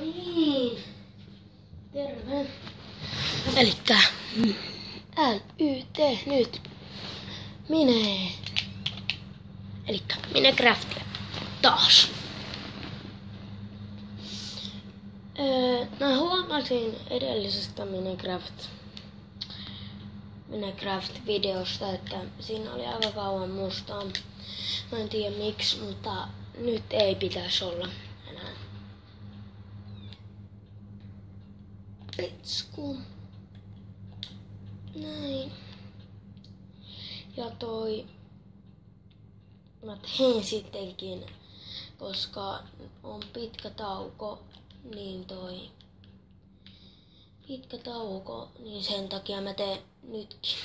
niin. Terve. Elikkä LYT nyt. Elikkä Minecraftia. Taas. Mä huomasin edellisestä Minecraft-videosta, että siinä oli aika kauan mustaa. Mä en tiedä miksi, mutta nyt ei pitäisi olla enää. Petsku. Näin. Ja mä tein sittenkin, koska on pitkä tauko, niin sen takia mä teen nytkin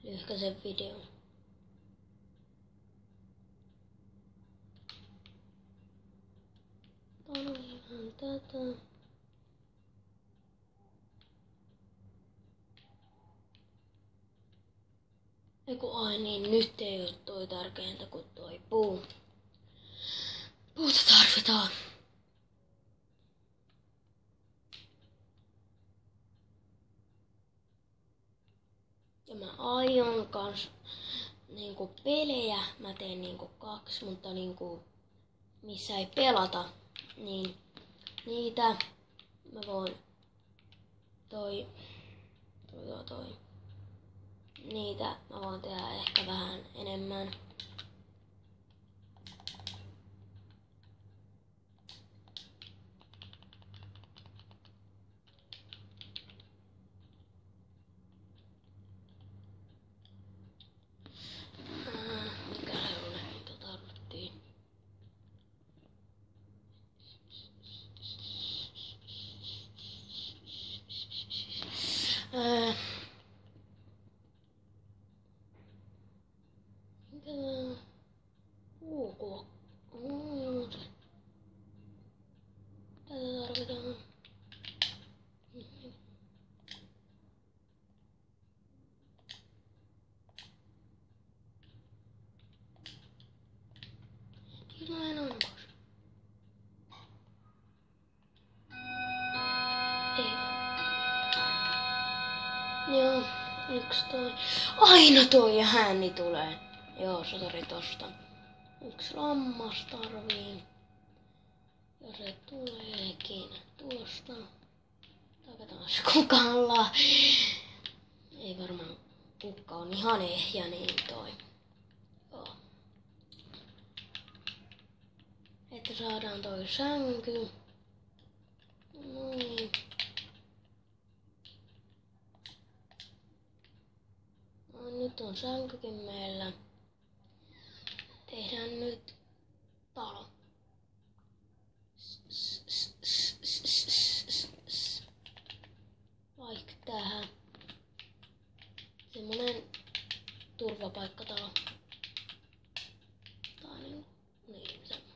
lyhkäisen videon. Tarvitaan tätä. Nyt ei ole toi tärkeintä kuin toi puu. Puuta tarvitaan. Ja mä aion kans pelejä, mä teen 2, mutta missä ei pelata, niin niitä mä voin niitä mä voin tehdä ehkä vähän enemmän. Tätä tarvitaan. Näin on pois. Ei. Joo, yksi toi. Aina toi ääni tulee. Joo, sori tosta. Yksi lammas tarvii. Ja se tuleekin tuosta. Takataas kukalla. Ei varmaan kukka on ihan ehjä, niin toi. Joo. Että saadaan toi sänky. Noin. No, nyt on sänkykin meillä. Tehdään nyt talo. Vaikka tähän. Semmonen turvapaikkatalo. Tai niin semmonen.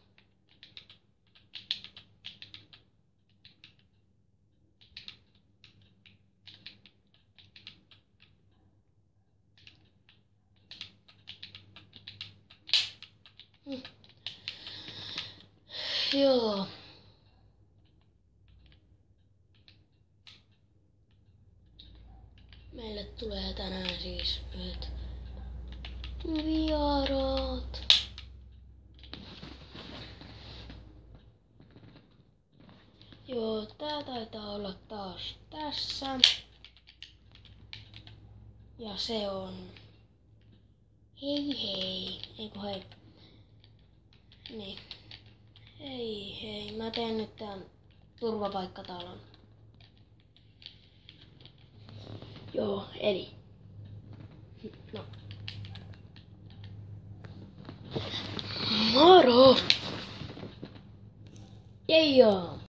Joo. Meille tulee tänään siis yhdet vieraat. Joo, tää taitaa olla taas tässä. Ja se on... Hei. Eiku hei. Niin. Hei. Mä teen nyt tän turvapaikkatalon. Joo, eli. No. Moro! Joo.